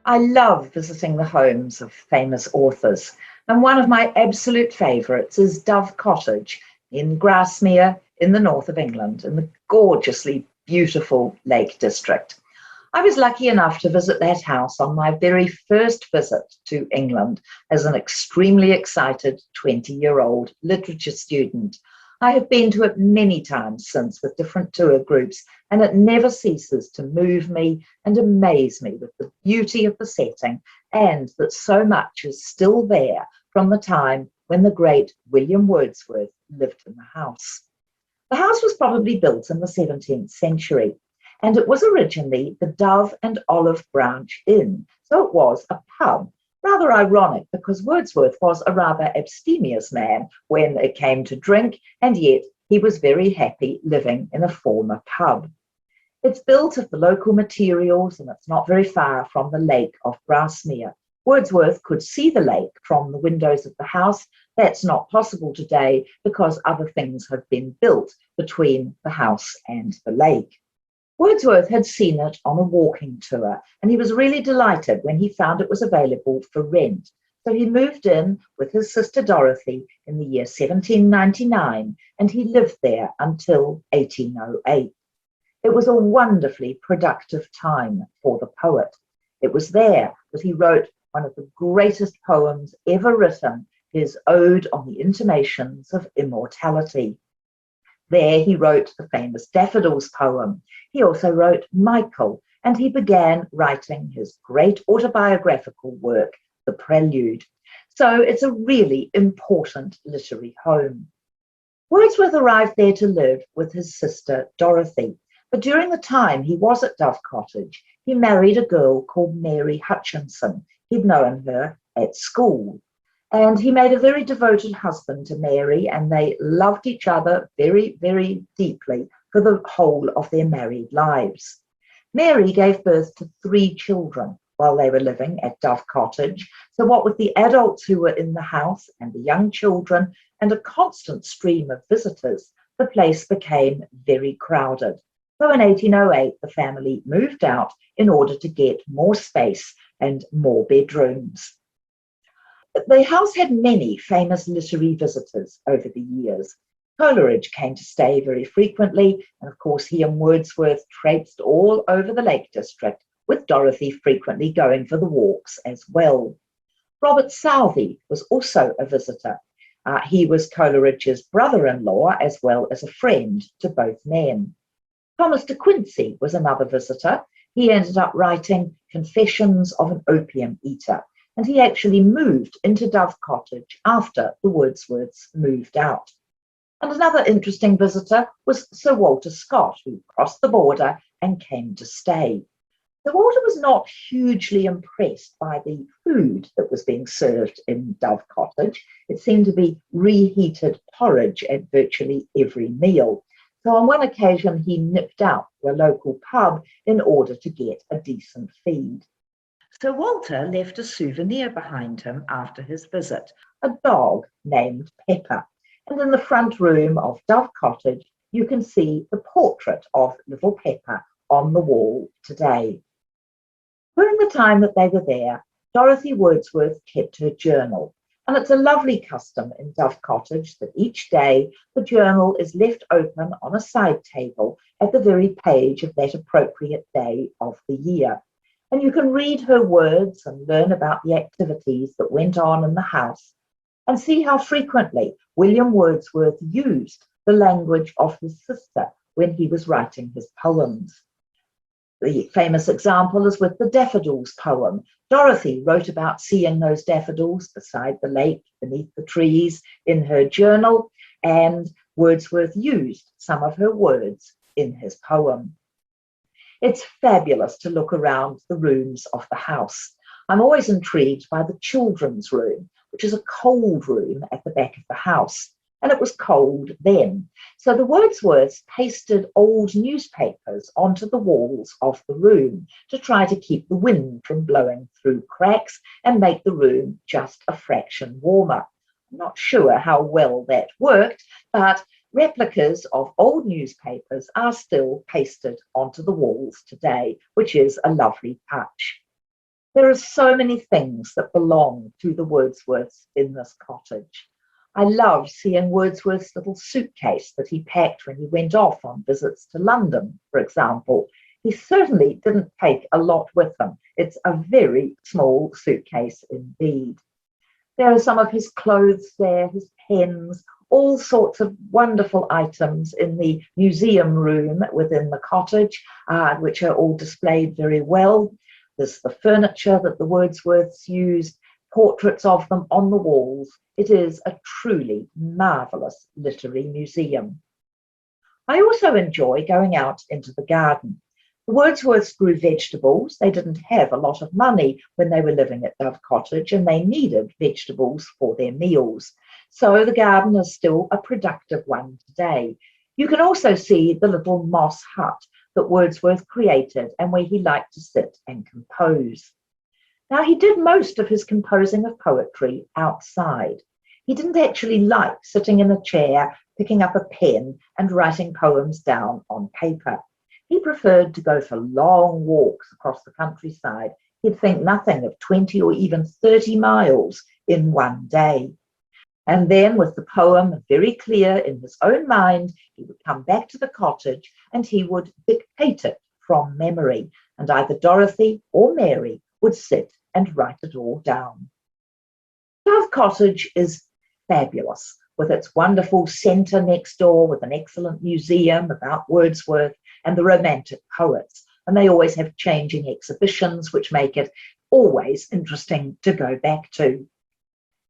I love visiting the homes of famous authors, and one of my absolute favourites is Dove Cottage in Grasmere in the north of England, in the gorgeously beautiful Lake District. I was lucky enough to visit that house on my very first visit to England as an extremely excited 20-year-old literature student. I have been to it many times since with different tour groups, and it never ceases to move me and amaze me with the beauty of the setting and that so much is still there from the time when the great William Wordsworth lived in the house. The house was probably built in the 17th century, and it was originally the Dove and Olive Branch Inn, so it was a pub. Rather ironic because Wordsworth was a rather abstemious man when it came to drink, and yet he was very happy living in a former pub. It's built of the local materials and it's not very far from the lake of Grasmere. Wordsworth could see the lake from the windows of the house. That's not possible today because other things have been built between the house and the lake. Wordsworth had seen it on a walking tour, and he was really delighted when he found it was available for rent. So he moved in with his sister Dorothy in the year 1799, and he lived there until 1808. It was a wonderfully productive time for the poet. It was there that he wrote one of the greatest poems ever written, his Ode on the Intimations of Immortality. There he wrote the famous Daffodils poem. He also wrote Michael, and he began writing his great autobiographical work, The Prelude. So it's a really important literary home. Wordsworth arrived there to live with his sister Dorothy, but during the time he was at Dove Cottage, he married a girl called Mary Hutchinson. He'd known her at school. And he made a very devoted husband to Mary, and they loved each other very, very deeply for the whole of their married lives. Mary gave birth to 3 children while they were living at Dove Cottage. So what with the adults who were in the house and the young children and a constant stream of visitors, the place became very crowded. So in 1808, the family moved out in order to get more space and more bedrooms. The house had many famous literary visitors over the years. Coleridge came to stay very frequently, and of course he and Wordsworth traipsed all over the Lake District, with Dorothy frequently going for the walks as well. Robert Southey was also a visitor. He was Coleridge's brother-in-law as well as a friend to both men. Thomas de Quincey was another visitor. He ended up writing Confessions of an Opium Eater, and he actually moved into Dove Cottage after the Wordsworths moved out. And another interesting visitor was Sir Walter Scott, who crossed the border and came to stay. Sir Walter was not hugely impressed by the food that was being served in Dove Cottage. It seemed to be reheated porridge at virtually every meal. So on one occasion, he nipped out to a local pub in order to get a decent feed. Sir Walter left a souvenir behind him after his visit, a dog named Pepper. And in the front room of Dove Cottage, you can see the portrait of little Pepper on the wall today. During the time that they were there, Dorothy Wordsworth kept her journal. And it's a lovely custom in Dove Cottage that each day the journal is left open on a side table at the very page of that appropriate day of the year. And you can read her words and learn about the activities that went on in the house and see how frequently William Wordsworth used the language of his sister when he was writing his poems. The famous example is with the Daffodils poem. Dorothy wrote about seeing those daffodils beside the lake, beneath the trees, in her journal, and Wordsworth used some of her words in his poem. It's fabulous to look around the rooms of the house. I'm always intrigued by the children's room, which is a cold room at the back of the house. And it was cold then. So the Wordsworths pasted old newspapers onto the walls of the room to try to keep the wind from blowing through cracks and make the room just a fraction warmer. I'm not sure how well that worked, but replicas of old newspapers are still pasted onto the walls today, which is a lovely touch. There are so many things that belong to the Wordsworths in this cottage. I love seeing Wordsworth's little suitcase that he packed when he went off on visits to London, for example. He certainly didn't take a lot with him. It's a very small suitcase indeed. There are some of his clothes there, his pens, all sorts of wonderful items in the museum room within the cottage, which are all displayed very well. There's the furniture that the Wordsworths used, portraits of them on the walls. It is a truly marvellous literary museum. I also enjoy going out into the garden. The Wordsworths grew vegetables. They didn't have a lot of money when they were living at Dove Cottage, and they needed vegetables for their meals. So the garden is still a productive one today. You can also see the little moss hut that Wordsworth created and where he liked to sit and compose. Now, he did most of his composing of poetry outside. He didn't actually like sitting in a chair, picking up a pen and writing poems down on paper. He preferred to go for long walks across the countryside. He'd think nothing of 20 or even 30 miles in one day. And then, with the poem very clear in his own mind, he would come back to the cottage and he would dictate it from memory. And either Dorothy or Mary would sit and write it all down. Dove Cottage is fabulous, with its wonderful centre next door, with an excellent museum about Wordsworth and the Romantic poets. And they always have changing exhibitions, which make it always interesting to go back to.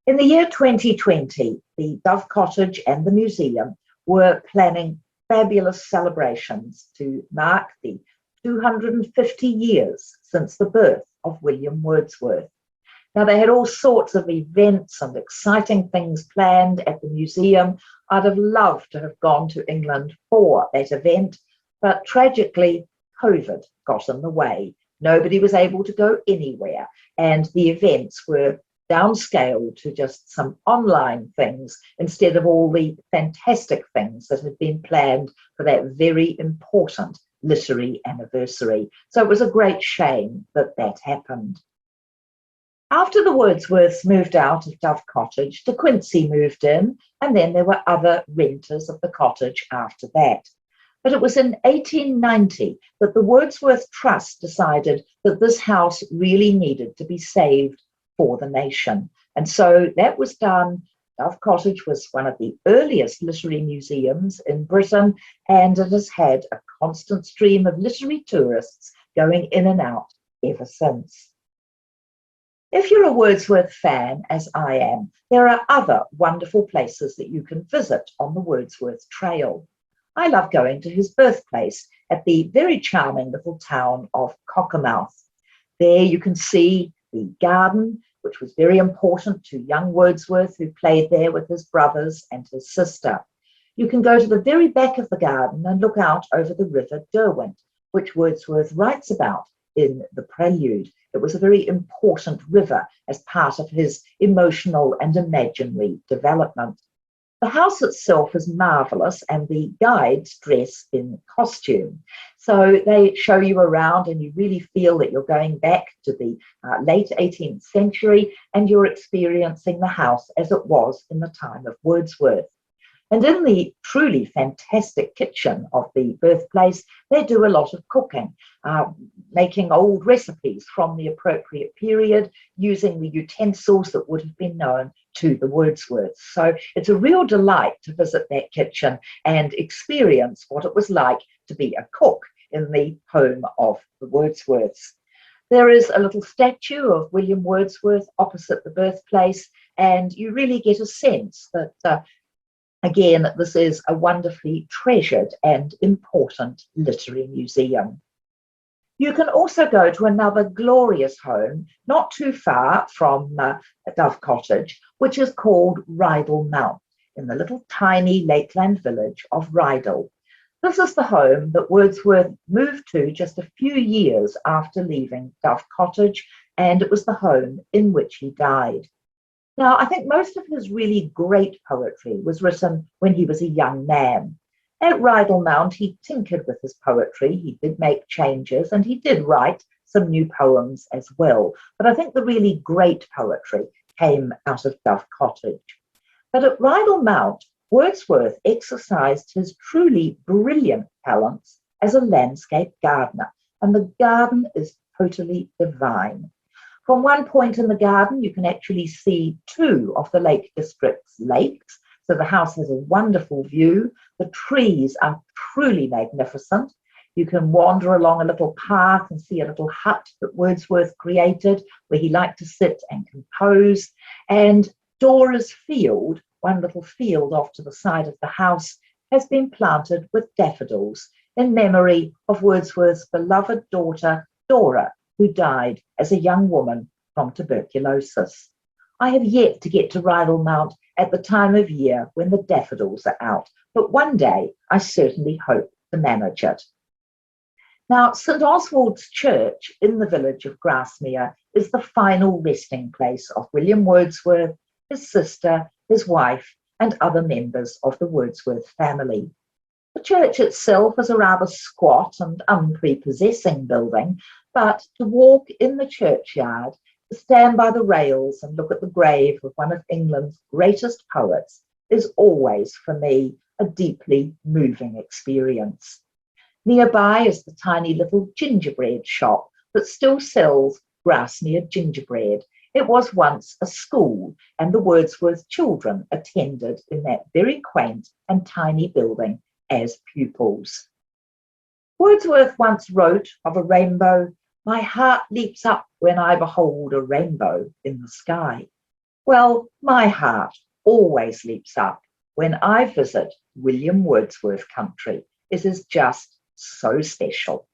In the year 2020, the Dove Cottage and the museum were planning fabulous celebrations to mark the 250 years since the birth of William Wordsworth. Now, they had all sorts of events and exciting things planned at the museum. I'd have loved to have gone to England for that event, but tragically, COVID got in the way. Nobody was able to go anywhere, and the events were downscaled to just some online things instead of all the fantastic things that had been planned for that very important literary anniversary. So it was a great shame that that happened. After the Wordsworths moved out of Dove Cottage, De Quincey moved in, and then there were other renters of the cottage after that. But it was in 1890 that the Wordsworth Trust decided that this house really needed to be saved for the nation. And so that was done. Dove Cottage was one of the earliest literary museums in Britain, and it has had a constant stream of literary tourists going in and out ever since. If you're a Wordsworth fan, as I am, there are other wonderful places that you can visit on the Wordsworth Trail. I love going to his birthplace at the very charming little town of Cockermouth. There you can see the garden, which was very important to young Wordsworth, who played there with his brothers and his sister. You can go to the very back of the garden and look out over the River Derwent, which Wordsworth writes about in the Prelude. It was a very important river as part of his emotional and imaginary development. The house itself is marvellous, and the guides dress in costume. So they show you around and you really feel that you're going back to the late 18th century and you're experiencing the house as it was in the time of Wordsworth. And in the truly fantastic kitchen of the birthplace, they do a lot of cooking, making old recipes from the appropriate period, using the utensils that would have been known to the Wordsworths. So it's a real delight to visit that kitchen and experience what it was like to be a cook in the home of the Wordsworths. There is a little statue of William Wordsworth opposite the birthplace, and you really get a sense that again, this is a wonderfully treasured and important literary museum. You can also go to another glorious home, not too far from Dove Cottage, which is called Rydal Mount, in the little tiny lakeland village of Rydal. This is the home that Wordsworth moved to just a few years after leaving Dove Cottage, and it was the home in which he died. Now, I think most of his really great poetry was written when he was a young man. At Rydal Mount, he tinkered with his poetry, he did make changes, and he did write some new poems as well. But I think the really great poetry came out of Dove Cottage. But at Rydal Mount, Wordsworth exercised his truly brilliant talents as a landscape gardener, and the garden is totally divine. From one point in the garden, you can actually see two of the Lake District's lakes. So the house has a wonderful view. The trees are truly magnificent. You can wander along a little path and see a little hut that Wordsworth created where he liked to sit and compose. And Dora's Field, one little field off to the side of the house, has been planted with daffodils in memory of Wordsworth's beloved daughter, Dora, who died as a young woman from tuberculosis. I have yet to get to Rydal Mount at the time of year when the daffodils are out, but one day I certainly hope to manage it. Now, St Oswald's Church in the village of Grasmere is the final resting place of William Wordsworth, his sister, his wife, and other members of the Wordsworth family. The church itself is a rather squat and unprepossessing building, but to walk in the churchyard, to stand by the rails and look at the grave of one of England's greatest poets is always, for me, a deeply moving experience. Nearby is the tiny little gingerbread shop that still sells Grasmere gingerbread. It was once a school, and the Wordsworth children attended in that very quaint and tiny building as pupils. Wordsworth once wrote of a rainbow, "My heart leaps up when I behold a rainbow in the sky." Well, my heart always leaps up when I visit William Wordsworth country. It is just so special.